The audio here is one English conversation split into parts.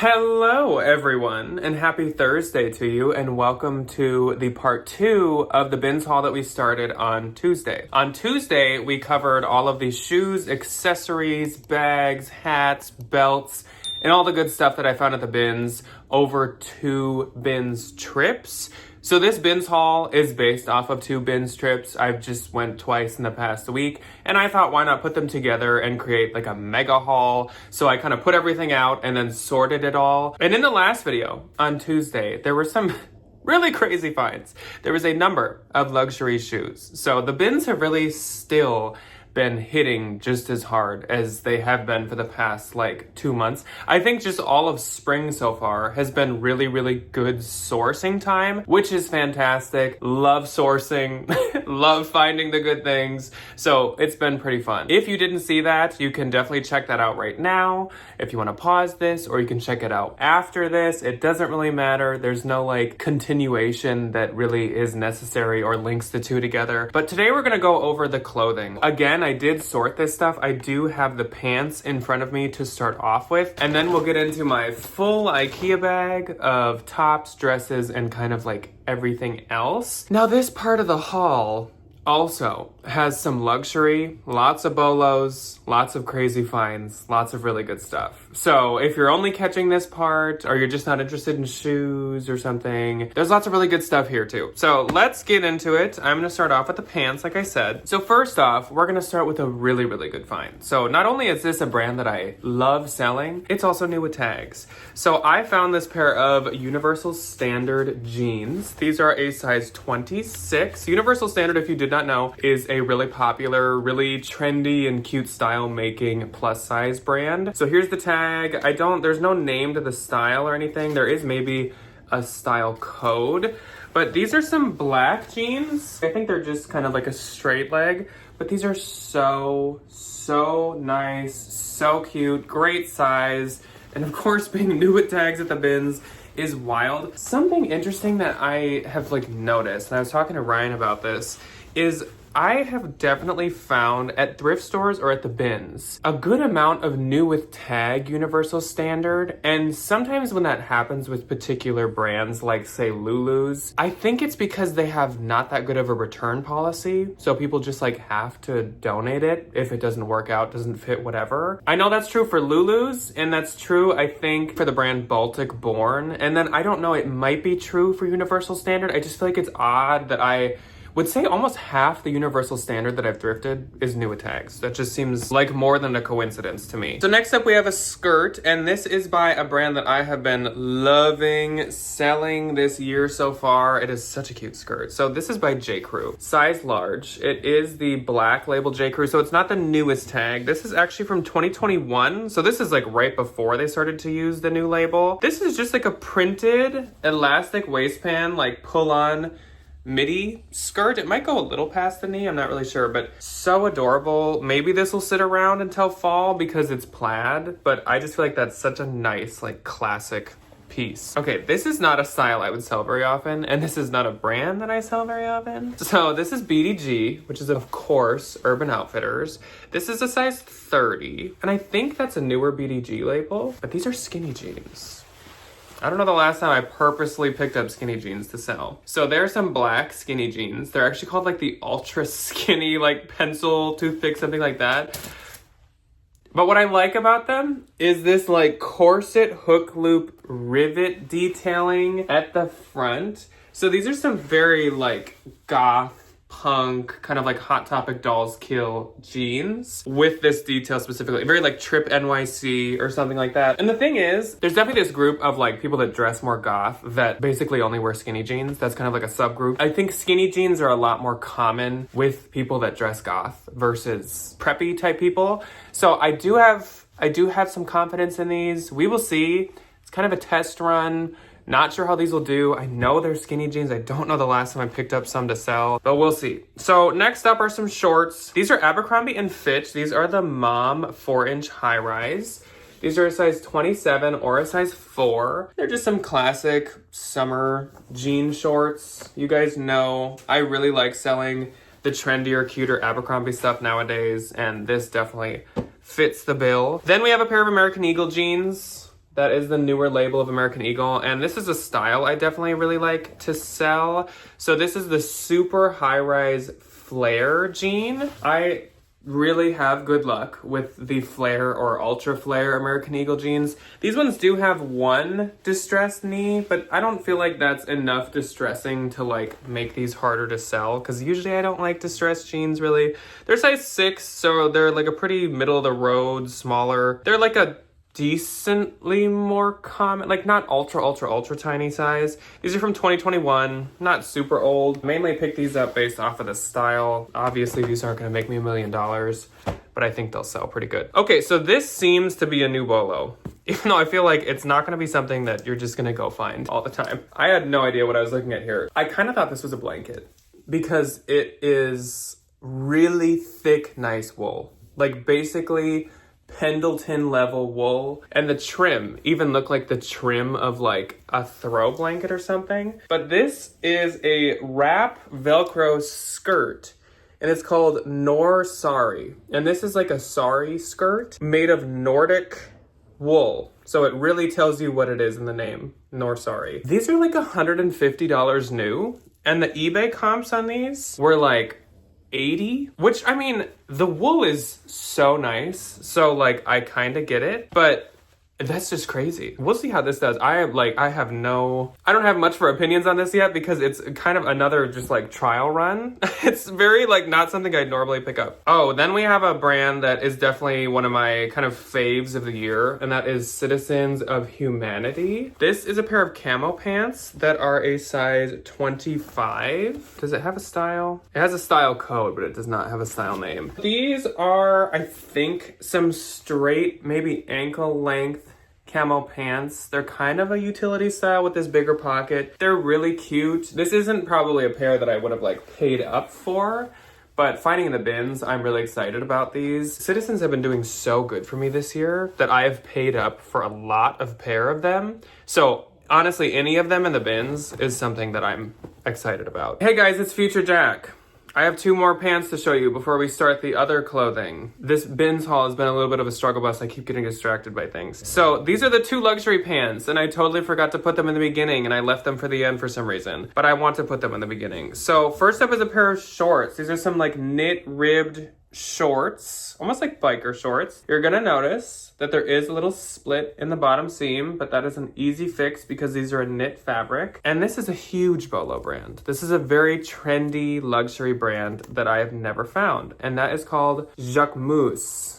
Hello everyone, and happy Thursday to you, and welcome to the part 2 of the bins haul that we started on Tuesday. On Tuesday, we covered all of these shoes, accessories, bags, hats, belts, and all the good stuff that I found at the bins over 2 bins trips. So this bins haul is based off of 2 bins trips. I've just went twice in the past week, and I thought why not put them together and create like a mega haul. So I kind of put everything out and then sorted it all. And in the last video on Tuesday, there were some really crazy finds. There was a number of luxury shoes. So the bins have really still been hitting just as hard as they have been for the past like 2 months. I think just all of spring so far has been really good sourcing time, which is fantastic. Love sourcing, love finding the good things. So it's been pretty fun. If you didn't see that, you can definitely check that out right now. If you want to pause this, or you can check it out after this. It doesn't really matter. There's no like continuation that really is necessary or links the two together. But today we're gonna go over the clothing. Again, I did sort this stuff. I do have the pants in front of me to start off with, and then we'll get into my full IKEA bag of tops, dresses, and kind of like everything else. Now this part of the haul also has some luxury, lots of bolos, lots of crazy finds, lots of really good stuff. So if you're only catching this part, or you're just not interested in shoes or something, there's lots of really good stuff here too. So let's get into it. I'm gonna start off with the pants, like I said. So first off, we're gonna start with a really good find. So not only is this a brand that I love selling, it's also new with tags. So I found this pair of Universal Standard jeans. These are a size 26. Universal Standard, if you did not know, is a really popular, really trendy and cute style making plus size brand. So here's the tag. There's no name to the style or anything. There is maybe a style code, but these are some black jeans. I think they're just kind of like a straight leg, but these are so nice, so cute, great size. And of course, being new with tags at the bins is wild. Something interesting that I have like noticed, and I was talking to Ryan about this, is I have definitely found at thrift stores or at the bins a good amount of new with tag Universal Standard. And sometimes when that happens with particular brands like say Lulu's, I think it's because they have not that good of a return policy. So people just like have to donate it if it doesn't work out, doesn't fit, whatever. I know that's true for Lulu's, and that's true I think for the brand Baltic Born. And then I don't know, it might be true for Universal Standard. I just feel like it's odd that I would say almost half the Universal Standard that I've thrifted is new with tags. That just seems like more than a coincidence to me. So next up we have a skirt, and this is by a brand that I have been loving selling this year so far. It is such a cute skirt. So this is by J. Crew, size large. It is the black label J. Crew, so it's not the newest tag. This is actually from 2021. So this is like right before they started to use the new label. This is just like a printed elastic waistband, like pull on midi skirt. It might go a little past the knee, I'm not really sure, but so adorable. Maybe this will sit around until fall because it's plaid, but I just feel like that's such a nice, like, classic piece. Okay, this is not a style I would sell very often, and this is not a brand that I sell very often. So this is BDG, which is of course Urban Outfitters. This is a size 30, and I think that's a newer BDG label, but these are skinny jeans. I don't know the last time I purposely picked up skinny jeans to sell. So there's some black skinny jeans. They're actually called like the ultra skinny, like pencil, toothpick, something like that. But what I like about them is this like corset hook loop rivet detailing at the front. So these are some very like goth, punk, kind of like Hot Topic Dolls Kill jeans with this detail specifically. Very like Trip NYC or something like that. And the thing is, there's definitely this group of like people that dress more goth that basically only wear skinny jeans. That's kind of like a subgroup. I think skinny jeans are a lot more common with people that dress goth versus preppy type people. So I do have some confidence in these. We will see. It's kind of a test run. Not sure how these will do. I know they're skinny jeans. I don't know the last time I picked up some to sell, but we'll see. So next up are some shorts. These are Abercrombie and Fitch. These are the Mom 4-inch high rise. These are a size 27 or a size 4. They're just some classic summer jean shorts. You guys know I really like selling the trendier, cuter Abercrombie stuff nowadays, and this definitely fits the bill. Then we have a pair of American Eagle jeans. That is the newer label of American Eagle, and this is a style I definitely really like to sell. So this is the super high-rise flare jean. I really have good luck with the flare or ultra flare American Eagle jeans. These ones do have one distressed knee, but I don't feel like that's enough distressing to like make these harder to sell, because usually I don't like distressed jeans really. They're size 6, so they're like a pretty middle of the road, smaller. They're like a decently more common, like not ultra tiny size. These are from 2021, not super old. Mainly picked these up based off of the style. Obviously these aren't gonna make me $1 million, but I think they'll sell pretty good. Okay, so this seems to be a new bolo, even though I feel like it's not gonna be something that you're just gonna go find all the time. I had no idea what I was looking at here. I kind of thought this was a blanket because it is really thick, nice wool. Like basically Pendleton level wool, and the trim even looked like the trim of like a throw blanket or something. But this is a wrap Velcro skirt, and it's called Nor Sari, and this is like a sari skirt made of Nordic wool, so it really tells you what it is in the name, Nor Sari. These are like $150 new, and the eBay comps on these were like 80, which I mean, the wool is so nice, so like I kind of get it, but that's just crazy. We'll see how this does. I don't have much for opinions on this yet because it's kind of another just like trial run. It's very like not something I'd normally pick up. Oh, then we have a brand that is definitely one of my kind of faves of the year, and that is Citizens of Humanity. This is a pair of camo pants that are a size 25. Does it have a style? It has a style code, but it does not have a style name. These are, I think, some straight, maybe ankle length camo pants. They're kind of a utility style with this bigger pocket. They're really cute. This isn't probably a pair that I would have like paid up for, but finding in the bins, I'm really excited about these. Citizens have been doing so good for me this year that I have paid up for a lot of pair of them. So honestly, any of them in the bins is something that I'm excited about. Hey guys, it's Future Jack. I have 2 more pants to show you before we start the other clothing. This bins haul has been a little bit of a struggle bus. I keep getting distracted by things. So these are the 2 luxury pants, and I totally forgot to put them in the beginning, and I left them for the end for some reason, but I want to put them in the beginning. So first up is a pair of shorts. These are some like knit ribbed shorts, almost like biker shorts. You're gonna notice that there is a little split in the bottom seam, but that is an easy fix because these are a knit fabric. And this is a huge bolo brand. This is a very trendy luxury brand that I have never found, and that is called Jacquemus.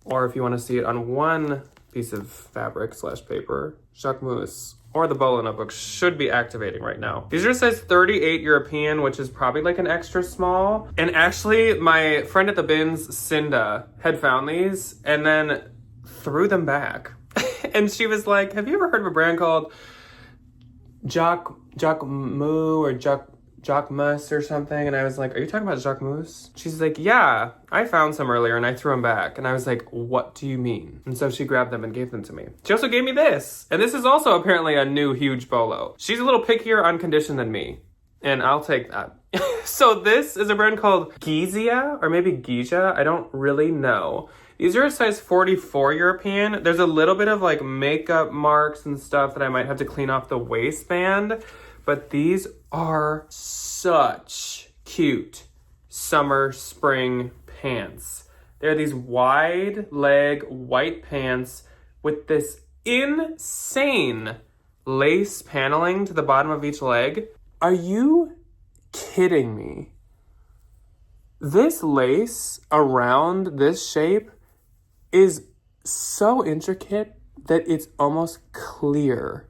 Or if you want to see it on one piece of fabric / paper, Jacquemus. Or the bolo notebook should be activating right now. These are size 38 European, which is probably like an extra small. And actually, my friend at the bins, Cinda, had found these and then threw them back. And she was like, have you ever heard of a brand called Jacquemus or Jacquemus or something? And I was like, are you talking about Jacquemus? She's like, yeah, I found some earlier and I threw them back. And I was like, what do you mean? And so she grabbed them and gave them to me. She also gave me this. And this is also apparently a new huge bolo. She's a little pickier on condition than me, and I'll take that. So this is a brand called Gizia, or maybe Gija. I don't really know. These are a size 44 European. There's a little bit of like makeup marks and stuff that I might have to clean off the waistband, but these are such cute summer, spring pants. They're these wide leg white pants with this insane lace paneling to the bottom of each leg. Are you kidding me? This lace around this shape is so intricate that it's almost clear.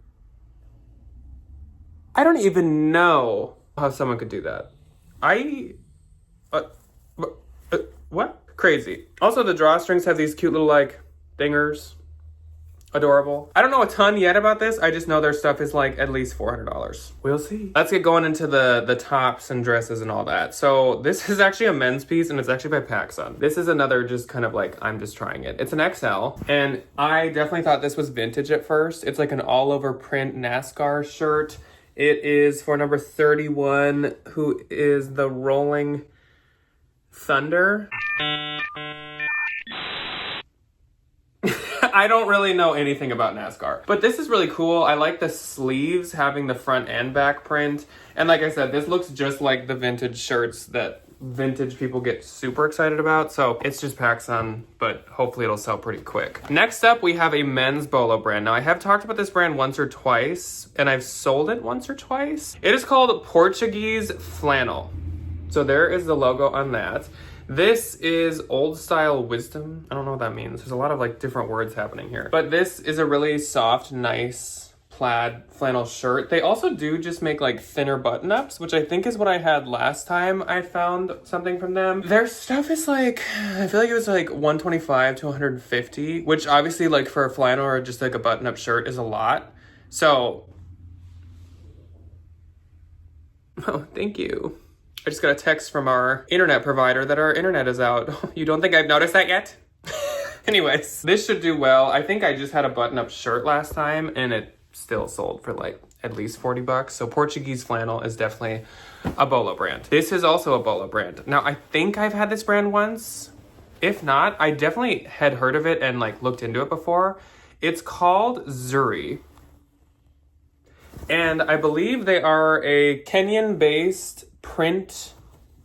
I don't even know how someone could do that. What? Crazy. Also, the drawstrings have these cute little like dingers. Adorable. I don't know a ton yet about this. I just know their stuff is like at least $400. We'll see. Let's get going into the tops and dresses and all that. So this is actually a men's piece, and it's actually by PacSun. This is another just kind of like, I'm just trying it. It's an XL, and I definitely thought this was vintage at first. It's like an all over print NASCAR shirt. It is for number 31, who is the Rolling Thunder. I don't really know anything about NASCAR. But this is really cool. I like the sleeves having the front and back print. And like I said, this looks just like the vintage shirts that vintage people get super excited about. So it's just PacSun, but hopefully it'll sell pretty quick. Next up, we have a men's bolo brand. Now I have talked about this brand once or twice, and I've sold it once or twice. It is called Portuguese Flannel. So there is the logo on that. This is old style wisdom. I don't know what that means. There's a lot of like different words happening here. But this is a really soft, nice plaid flannel shirt. They also do just make like thinner button-ups, which I think is what I had last time I found something from them. Their stuff is like, I feel like it was like $125 to $150, which obviously like for a flannel or just like a button-up shirt is a lot. So, oh, thank you. I just got a text from our internet provider that our internet is out. You don't think I've noticed that yet? Anyways, this should do well. I think I just had a button-up shirt last time and it still sold for like at least 40 bucks. So Portuguese Flannel is definitely a bolo brand. This is also a bolo brand. Now I think I've had this brand once. If not, I definitely had heard of it and like looked into it before. It's called Zuri. And I believe they are a Kenyan-based print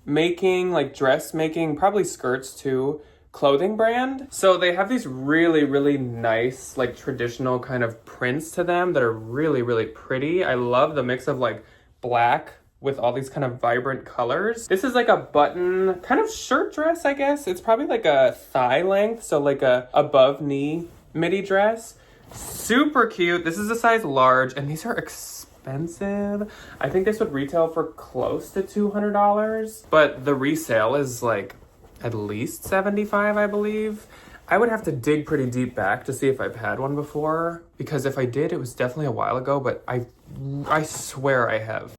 making, like dress making, probably skirts too, clothing brand. So they have these really, really nice, like traditional kind of prints to them that are really, really pretty. I love the mix of like black with all these kind of vibrant colors. This is like a button kind of shirt dress, I guess. It's probably like a thigh length, so like a above knee midi dress. Super cute. This is a size large and these are expensive. I think this would retail for close to $200, but the resale is like at least 75, I believe. I would have to dig pretty deep back to see if I've had one before, because if I did, it was definitely a while ago, but I swear I have.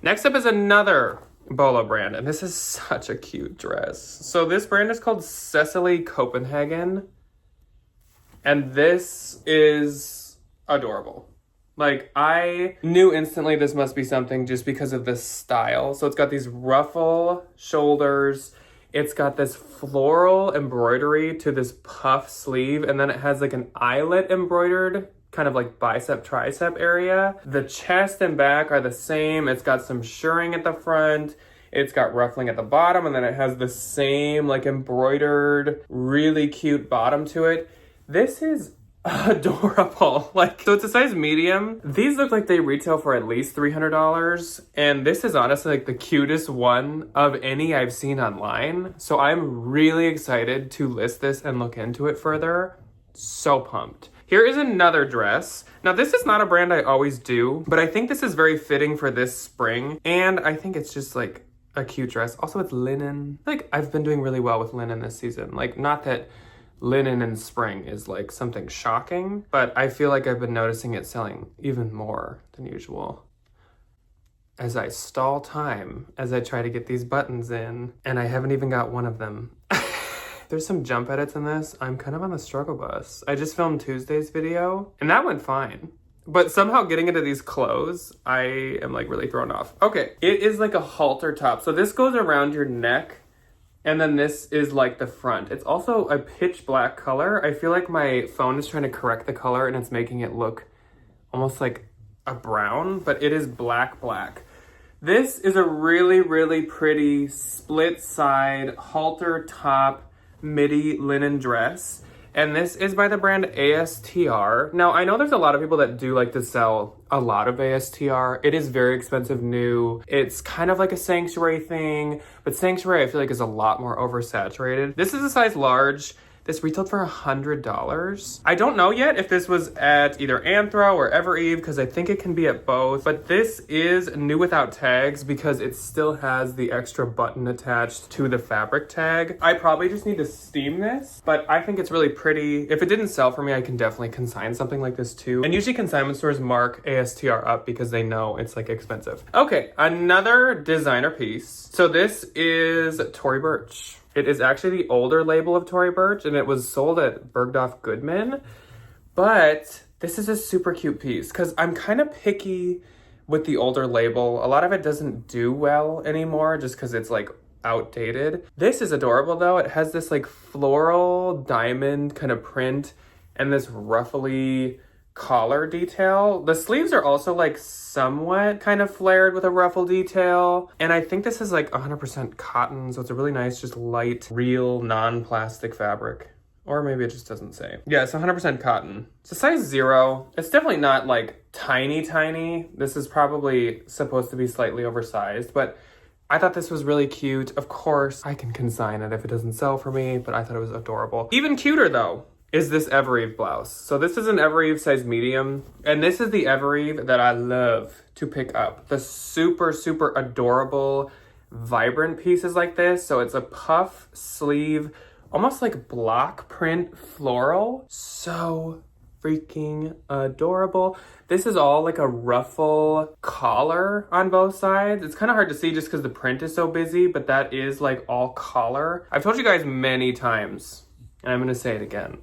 Next up is another bolo brand, and this is such a cute dress. So this brand is called Cecily Copenhagen, and this is adorable. Like, I knew instantly this must be something just because of the style. So it's got these ruffle shoulders. It's got this floral embroidery to this puff sleeve. And then it has like an eyelet embroidered kind of like bicep tricep area. The chest and back are the same. It's got some shirring at the front. It's got ruffling at the bottom. And then it has the same like embroidered, really cute bottom to it. This is adorable. Like, so it's a size medium. These look like they retail for at least $300, and this is honestly like the cutest one of any I've seen online. So I'm really excited to list this and look into it further. So pumped. Here is another dress. Now this is not a brand I always do, but I think this is very fitting for this spring, and I think it's just like a cute dress. Also, it's linen. Like, I've been doing really well with linen this season. Like, not that linen in spring is like something shocking, but I feel like I've been noticing it selling even more than usual. As I stall time, as I try to get these buttons in, and I haven't even got one of them. There's some jump edits in this. I'm kind of on the struggle bus. I just filmed Tuesday's video, and that went fine. But somehow getting into these clothes, I am like really thrown off. Okay, it is like a halter top. So this goes around your neck, and then this is like the front. It's also a pitch black color. I feel like my phone is trying to correct the color and it's making it look almost like a brown, but it is black. This is a really, really pretty split side halter top midi linen dress. And this is by the brand ASTR. Now, I know there's a lot of people that do like to sell a lot of ASTR. It is very expensive new. It's kind of like a Sanctuary thing, but Sanctuary I feel like is a lot more oversaturated. This is a size large. This retailed for $100. I don't know yet if this was at either Anthro or Ever Eve, because I think it can be at both. But this is new without tags because it still has the extra button attached to the fabric tag. I probably just need to steam this, but I think it's really pretty. If it didn't sell for me, I can definitely consign something like this too. And usually consignment stores mark ASTR up because they know it's like expensive. Okay, another designer piece. So this is Tory Burch. It is actually the older label of Tory Burch, and it was sold at Bergdorf Goodman. But this is a super cute piece because I'm kind of picky with the older label. A lot of it doesn't do well anymore just because it's like outdated. This is adorable though. It has this like floral diamond kind of print and this ruffly collar detail. The sleeves are also like somewhat kind of flared with a ruffle detail. And I think this is like 100% cotton. So it's a really nice, just light, real, non-plastic fabric. Or maybe it just doesn't say. Yeah, it's 100% cotton. It's a size 0. It's definitely not like tiny. This is probably supposed to be slightly oversized, but I thought this was really cute. Of course, I can consign it if it doesn't sell for me, but I thought it was adorable. Even cuter though is this Evereve blouse. So this is an Evereve size medium, and this is the Evereve that I love to pick up. The super adorable, vibrant pieces like this. So it's a puff sleeve, almost like block print floral. So freaking adorable. This is all like a ruffle collar on both sides. It's kind of hard to see just because the print is so busy, but that is like all collar. I've told you guys many times, and I'm gonna say it again.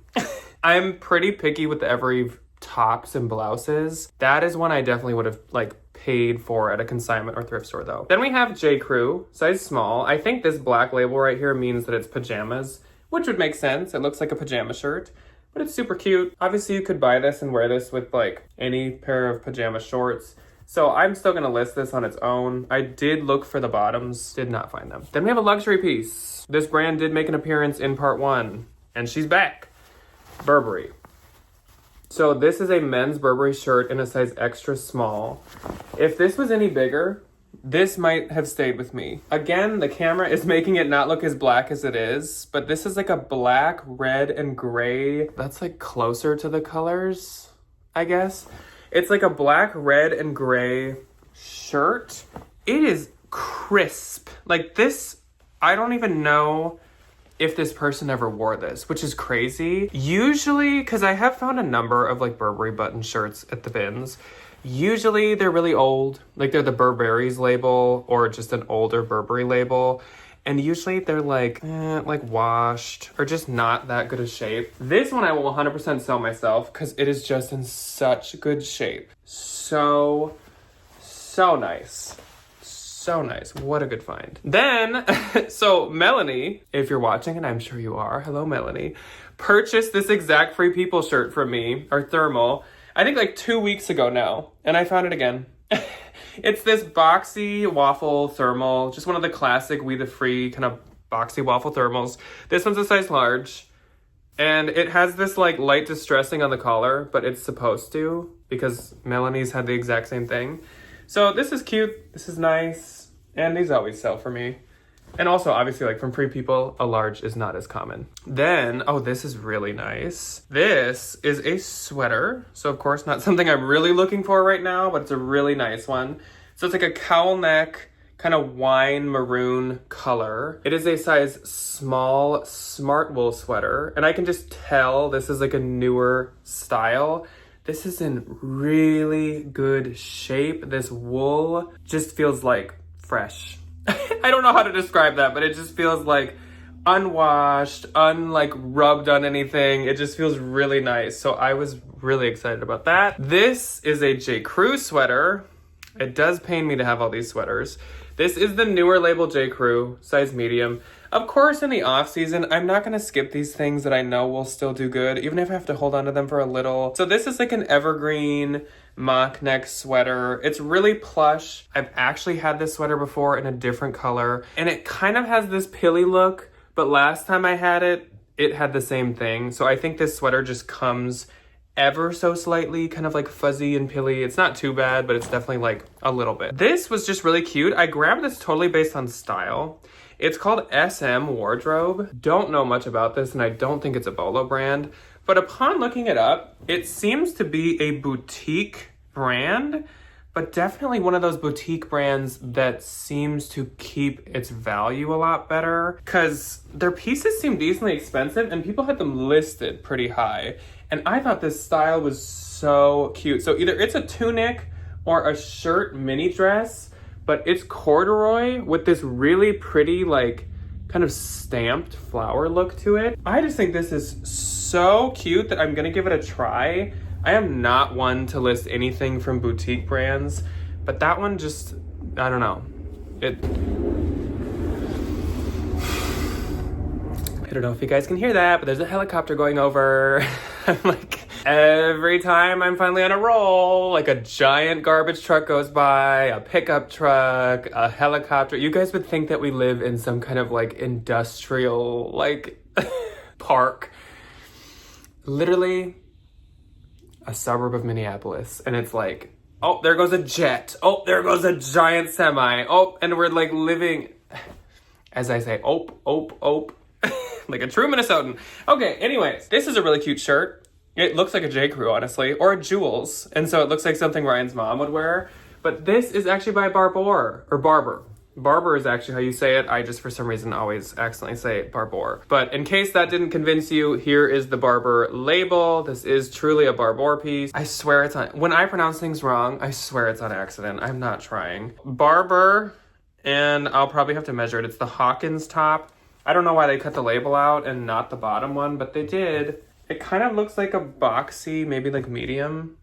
I'm pretty picky with the Evereve tops and blouses. That is one I definitely would have like paid for at a consignment or thrift store though. Then we have J. Crew, size small. I think this black label right here means that it's pajamas, which would make sense. It looks like a pajama shirt, but it's super cute. Obviously you could buy this and wear this with like any pair of pajama shorts. So I'm still gonna list this on its own. I did look for the bottoms, did not find them. Then we have a luxury piece. This brand did make an appearance in part 1, and she's back. Burberry. So this is a men's Burberry shirt in a size extra small. If this was any bigger, this might have stayed with me. Again, the camera is making it not look as black as it is, but this is like a black, red, and gray. That's like closer to the colors, I guess. It's like a black, red, and gray shirt. It is crisp. Like this, I don't even know if this person ever wore this, which is crazy. Usually, because I have found a number of like Burberry button shirts at the bins, usually they're really old, like they're the Burberry's label or just an older Burberry label. And usually they're like washed or just not that good a shape. This one I will 100% sell myself because it is just in such good shape. So nice. So nice. What a good find. Then, so Melanie, if you're watching, and I'm sure you are, hello Melanie, purchased this exact Free People shirt from me, or thermal, I think like 2 weeks ago now, and I found it again. It's this boxy waffle thermal, just one of the classic We The Free kind of boxy waffle thermals. This one's a size large, and it has this like light distressing on the collar, but it's supposed to, because Melanie's had the exact same thing. So this is cute, this is nice, and these always sell for me. And also, obviously, like from Free People, a large is not as common. Then, oh, this is really nice. This is a sweater. So of course, not something I'm really looking for right now, but it's a really nice one. So it's like a cowl neck, kind of wine maroon color. It is a size small smart wool sweater. And I can just tell this is like a newer style. This is in really good shape. This wool just feels like fresh. I don't know how to describe that, but it just feels like unwashed, rubbed on anything. It just feels really nice. So I was really excited about that. This is a J. Crew sweater. It does pain me to have all these sweaters. This is the newer label J. Crew, size medium. Of course, in the off season, I'm not gonna skip these things that I know will still do good, even if I have to hold on to them for a little. So this is like an evergreen mock neck sweater. It's really plush. I've actually had this sweater before in a different color, and it kind of has this pilly look, but last time I had it, it had the same thing. So I think this sweater just comes ever so slightly kind of like fuzzy and pilly. It's not too bad, but it's definitely like a little bit. This was just really cute. I grabbed this totally based on style. It's called SM Wardrobe. Don't know much about this, and I don't think it's a Bolo brand, but upon looking it up, it seems to be a boutique brand, but definitely one of those boutique brands that seems to keep its value a lot better, because their pieces seem decently expensive and people had them listed pretty high. And I thought this style was so cute. So either it's a tunic or a shirt mini dress, but it's corduroy with this really pretty, like, kind of stamped flower look to it. I just think this is so cute that I'm gonna give it a try. I am not one to list anything from boutique brands, but that one just, I don't know. I don't know if you guys can hear that, but there's a helicopter going over. I'm like, every time I'm finally on a roll, like a giant garbage truck goes by, a pickup truck, a helicopter. You guys would think that we live in some kind of like industrial, like park. Literally a suburb of Minneapolis. And it's like, oh, there goes a jet. Oh, there goes a giant semi. Oh, and we're like living, as I say, like a true Minnesotan. Okay, anyways, this is a really cute shirt. It looks like a J. Crew, honestly, or a Jules. And so it looks like something Ryan's mom would wear. But this is actually by Barbour, or Barber. Barber is actually how you say it. I just, for some reason, always accidentally say Barbour. But in case that didn't convince you, here is the Barber label. This is truly a Barbour piece. I swear it's on, when I pronounce things wrong, I swear it's on accident. I'm not trying. Barber, and I'll probably have to measure it. It's the Hawkins top. I don't know why they cut the label out and not the bottom one, but they did. It kind of looks like a boxy, maybe like medium,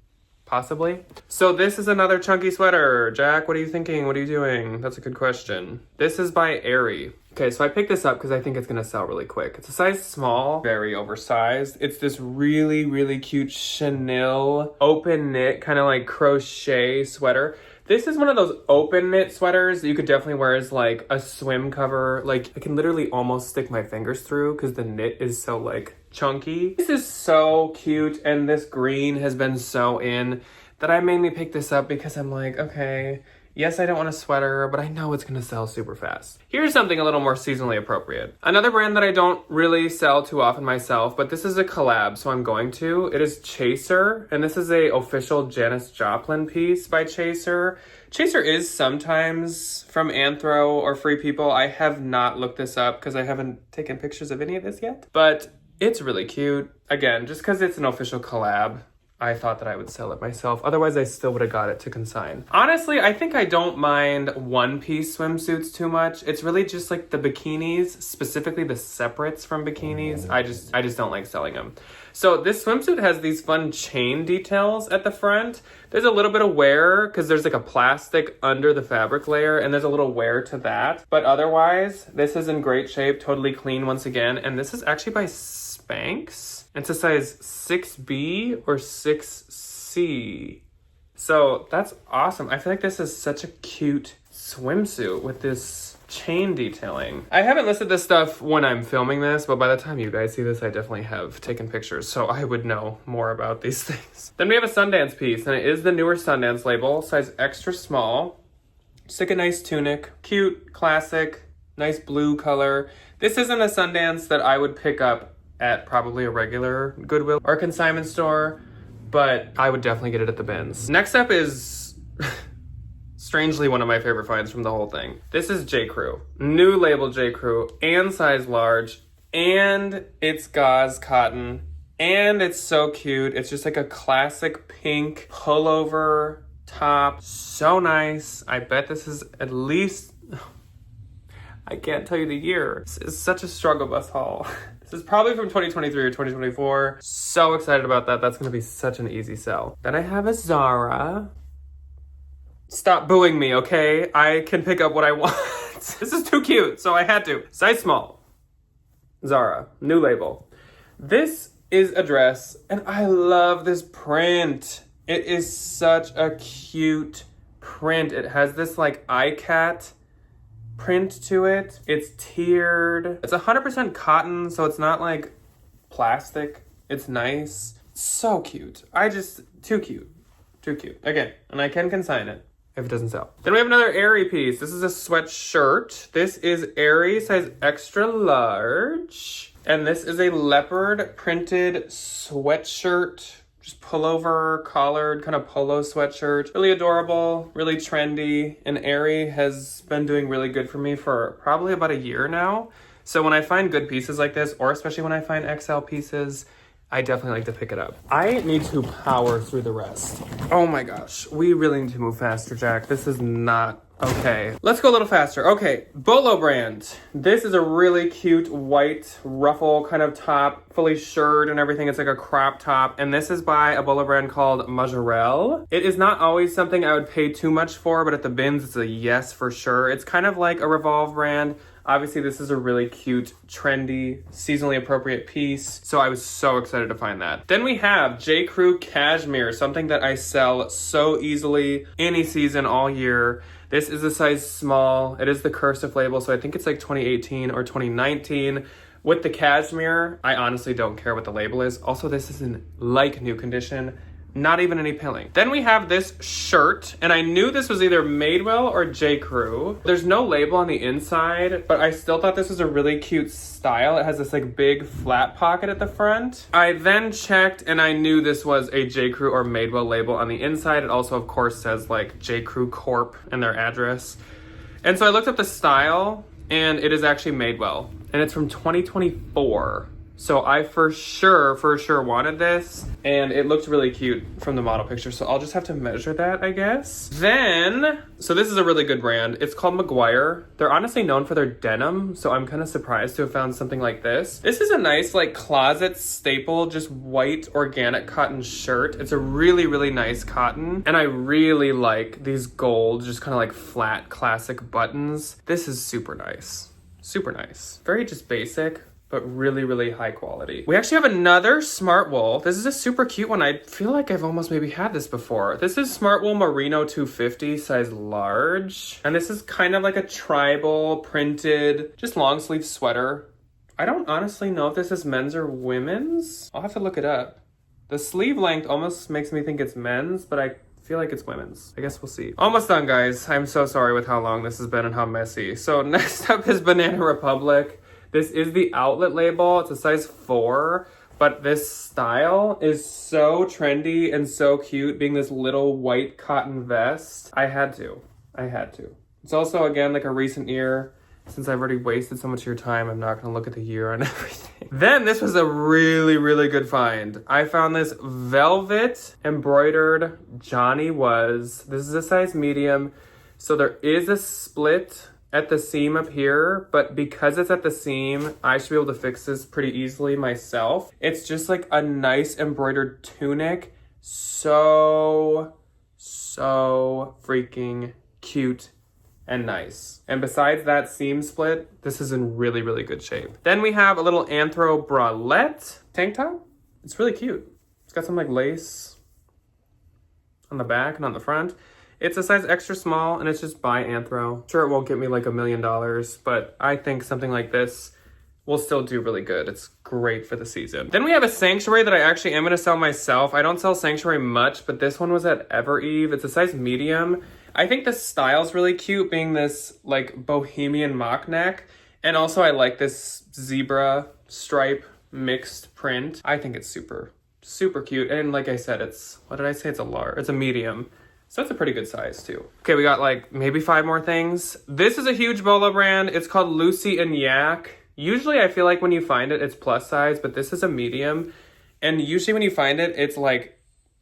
possibly. So this is another chunky sweater. Jack, what are you thinking? What are you doing? That's a good question. This is by Aerie. Okay, so I picked this up because I think it's gonna sell really quick. It's a size small, very oversized. It's this really, really cute chenille, open knit, kind of like crochet sweater. This is one of those open knit sweaters that you could definitely wear as like a swim cover. Like I can literally almost stick my fingers through because the knit is so like chunky. This is so cute, and this green has been so in that I mainly picked this up because I'm like, okay, yes, I don't want a sweater, but I know it's gonna sell super fast. Here's something a little more seasonally appropriate. Another brand that I don't really sell too often myself, but this is a collab, so I'm going to. It is Chaser, and this is a official Janis Joplin piece by Chaser. Chaser is sometimes from Anthro or Free People. I have not looked this up because I haven't taken pictures of any of this yet, but it's really cute. Again, just because it's an official collab, I thought that I would sell it myself. Otherwise, I still would have got it to consign. Honestly, I think I don't mind one-piece swimsuits too much. It's really just like the bikinis, specifically the separates from bikinis. I just don't like selling them. So this swimsuit has these fun chain details at the front. There's a little bit of wear because there's like a plastic under the fabric layer, and there's a little wear to that. But otherwise, this is in great shape, totally clean once again. And this is actually by Spanx. It's a size 6B or 6C. So that's awesome. I feel like this is such a cute swimsuit with this chain detailing. I haven't listed this stuff when I'm filming this, but by the time you guys see this, I definitely have taken pictures, so I would know more about these things. Then we have a Sundance piece, and it is the newer Sundance label, size extra small. Just like a nice tunic, cute, classic, nice blue color. This isn't a Sundance that I would pick up at probably a regular Goodwill or consignment store, but I would definitely get it at the bins. Next up is strangely one of my favorite finds from the whole thing. This is J. Crew, new label J. Crew, and size large, and it's gauze cotton, and it's so cute. It's just like a classic pink pullover top, so nice. I bet this is at least, I can't tell you the year. This is such a struggle bus haul. This is probably from 2023 or 2024. So excited about that. That's gonna be such an easy sell. Then I have a Zara. Stop booing me, okay? I can pick up what I want. This is too cute, so I had to. Size small. Zara, new label. This is a dress, and I love this print. It is such a cute print. It has this like iCat print to it. It's tiered. It's 100% cotton, so it's not like plastic. It's nice. So cute. Too cute. Too cute. Again, and I can consign it if it doesn't sell. Then we have another Aerie piece. This is a sweatshirt. This is Aerie, size extra large. And this is a leopard printed sweatshirt. Just pullover, collared, kind of polo sweatshirt. Really adorable, really trendy. And Aerie has been doing really good for me for probably about a year now. So when I find good pieces like this, or especially when I find XL pieces, I definitely like to pick it up. I need to power through the rest. Oh my gosh, we really need to move faster, Jack. This is not okay. Let's go a little faster. Okay, Bolo brand. This is a really cute white ruffle kind of top, fully shirred and everything. It's like a crop top. And this is by a Bolo brand called Resell. It is not always something I would pay too much for, but at the bins, it's a yes for sure. It's kind of like a Revolve brand. Obviously, this is a really cute, trendy, seasonally appropriate piece. So I was so excited to find that. Then we have J. Crew Cashmere, something that I sell so easily any season all year. This is a size small. It is the cursive label, so I think it's like 2018 or 2019. With the cashmere, I honestly don't care what the label is. Also, this is in like new condition. Not even any pilling. Then we have this shirt, and I knew this was either Madewell or J. Crew. There's no label on the inside, but I still thought this was a really cute style. It has this like big flat pocket at the front. I then checked, and I knew this was a J. Crew or Madewell label on the inside. It also, of course, says like J. Crew Corp and their address. And so I looked up the style, and it is actually Madewell, and it's from 2024. So I for sure wanted this, and it looked really cute from the model picture. So I'll just have to measure that, I guess. Then, so this is a really good brand. It's called McGuire. They're honestly known for their denim, so I'm kind of surprised to have found something like this. This is a nice like closet staple, just white organic cotton shirt. It's a really nice cotton, and I really like these gold, just kind of like flat classic buttons. This is super nice. Super nice. Very just basic, but really high quality. We actually have another Smart Wool. This is a super cute one. I feel like I've almost maybe had this before. This is Smart Wool Merino 250, size large. And this is kind of like a tribal printed, just long sleeve sweater. I don't honestly know if this is men's or women's. I'll have to look it up. The sleeve length almost makes me think it's men's, but I feel like it's women's. I guess we'll see. Almost done, guys. I'm so sorry with how long this has been and how messy. So next up is Banana Republic. This is the outlet label. It's a size 4, but this style is so trendy and so cute, being this little white cotton vest. I had to. It's also, again, like a recent year. Since I've already wasted so much of your time, I'm not gonna look at the year on everything. Then this was a really good find. I found this velvet embroidered Johnny Was. This is a size medium. So there is a split at the seam up here, but because it's at the seam, I should be able to fix this pretty easily myself. It's just like a nice embroidered tunic. So freaking cute and nice. And besides that seam split, this is in really good shape. Then we have a little anthro bralette tank top. It's really cute. It's got some like lace on the back and on the front. It's a size extra small, and it's just by Anthro. Sure, it won't get me like $1 million, but I think something like this will still do really good. It's great for the season. Then we have a Sanctuary that I actually am gonna sell myself. I don't sell Sanctuary much, but this one was at Ever Eve. It's a size medium. I think the style's really cute, being this like bohemian mock neck. And also I like this zebra stripe mixed print. I think it's super cute. And like I said, it's, what did I say? It's a large, it's a medium. So it's a pretty good size too. Okay, we got like maybe 5 more things. This is a huge Bolo brand. It's called Lucy and Yak. Usually I feel like when you find it, it's plus size, but this is a medium. And usually when you find it, it's like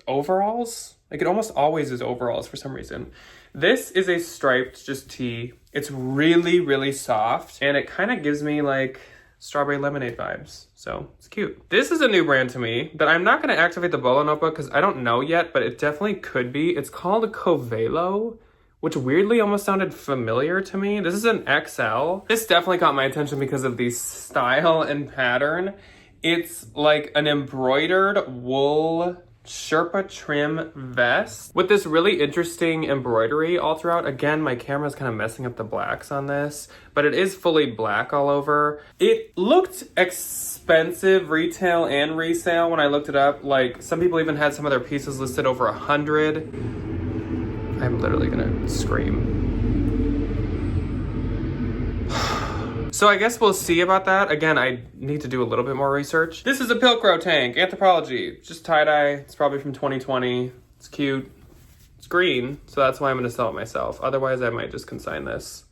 overalls. Like it almost always is overalls for some reason. This is a striped just tee. It's really soft, and it kind of gives me like strawberry lemonade vibes. So it's cute. This is a new brand to me that I'm not going to activate the Bolo notebook because I don't know yet, but it definitely could be. It's called Covelo, which weirdly almost sounded familiar to me. This is an XL. This definitely caught my attention because of the style and pattern. It's like an embroidered wool Sherpa trim vest with this really interesting embroidery all throughout. Again, my camera's kind of messing up the blacks on this, but it is fully black all over. It looked expensive retail and resale when I looked it up. Like some people even had some of their pieces listed over 100. I'm literally gonna scream. So I guess we'll see about that. Again, I need to do a little bit more research. This is a Pilcrow tank, Anthropologie, just tie-dye. It's probably from 2020. It's cute. It's green, so that's why I'm gonna sell it myself. Otherwise, I might just consign this.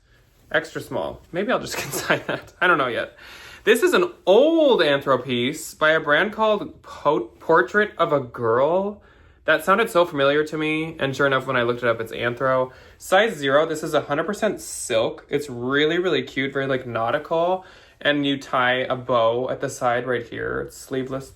Extra small. Maybe I'll just consign that. I don't know yet. This is an old Anthro piece by a brand called Portrait of a Girl. That sounded so familiar to me, and sure enough, when I looked it up, it's Anthro. Size 0, this is 100% silk. It's really cute, very like nautical, and you tie a bow at the side right here. It's sleeveless,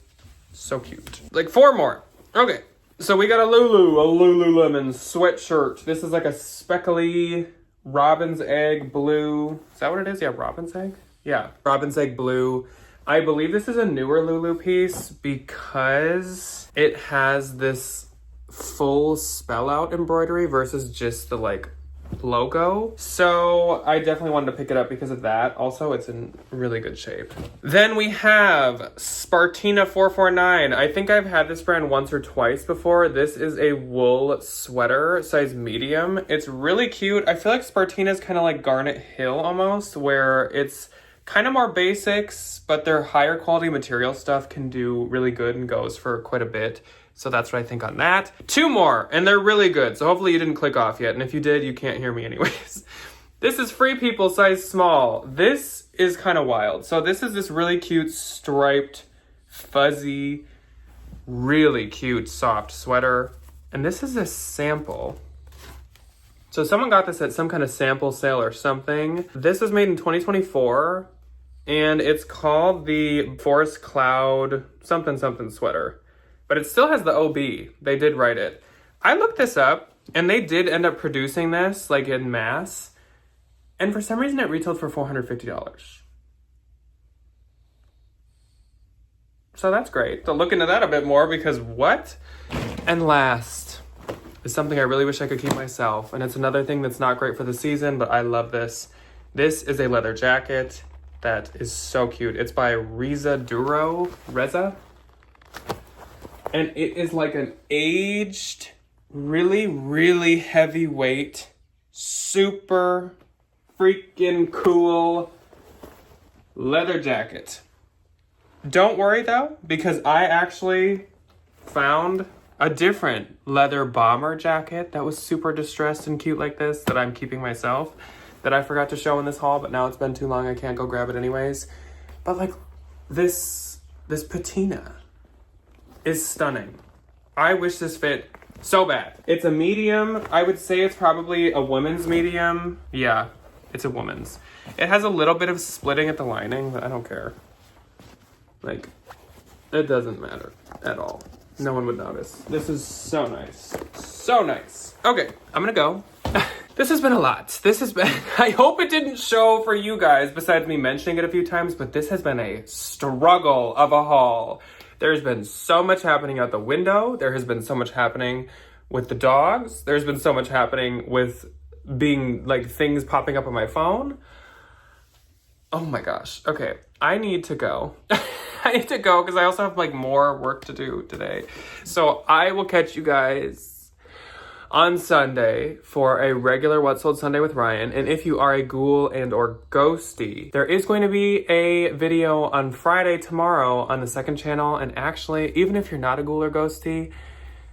so cute. Like 4 more. Okay, so we got a Lululemon sweatshirt. This is like a speckly Robin's egg blue. Is that what it is? Yeah, robin's egg? Yeah, robin's egg blue. I believe this is a newer Lulu piece because it has this full spell out embroidery versus just the like logo. So I definitely wanted to pick it up because of that. Also, it's in really good shape. Then we have Spartina 449. I think I've had this brand once or twice before. This is a wool sweater, size medium. It's really cute. I feel like Spartina is kind of like Garnet Hill almost, where it's kind of more basics, but their higher quality material stuff can do really good and goes for quite a bit. So that's what I think on that. Two more, and they're really good. So hopefully you didn't click off yet. And if you did, you can't hear me anyways. This is Free People size small. This is kind of wild. So this is this really cute striped, fuzzy, really cute soft sweater. And this is a sample. So someone got this at some kind of sample sale or something. This was made in 2024. And it's called the Forest Cloud something something sweater. But it still has the OB. They did write it. I looked this up, and they did end up producing this, like, in mass. And for some reason, it retailed for $450. So that's great. So look into that a bit more, because what? And last is something I really wish I could keep myself. And it's another thing that's not great for the season, but I love this. This is a leather jacket that is so cute. It's by Reza. And it is like an aged, really, really heavyweight, super freaking cool leather jacket. Don't worry though, because I actually found a different leather bomber jacket that was super distressed and cute like this that I'm keeping myself, that I forgot to show in this haul, but now it's been too long, I can't go grab it anyways. But like this patina is stunning. I wish this fit so bad. It's a medium. I would say it's probably a woman's medium. Yeah, it's a woman's. It has a little bit of splitting at the lining, but I don't care. Like, it doesn't matter at all. No one would notice. This is so nice. So nice. Okay, I'm gonna go. This has been a lot. This has been, I hope it didn't show for you guys besides me mentioning it a few times, but this has been a struggle of a haul. There's been so much happening out the window. There has been so much happening with the dogs. There's been so much happening with being like things popping up on my phone. Oh my gosh. Okay, I need to go. I need to go because I also have like more work to do today. So I will catch you guys on Sunday for a regular What Sold Sunday with Ryan. And if you are a ghoul and or ghosty, there is going to be a video on Friday tomorrow on the second channel. And actually, even if you're not a ghoul or ghosty,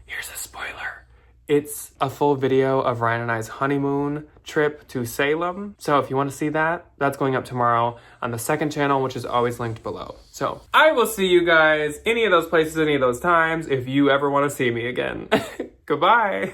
here's a spoiler. It's a full video of Ryan and I's honeymoon trip to Salem. So if you want to see that, that's going up tomorrow on the second channel, which is always linked below. So I will see you guys any of those places, any of those times, if you ever want to see me again. Goodbye.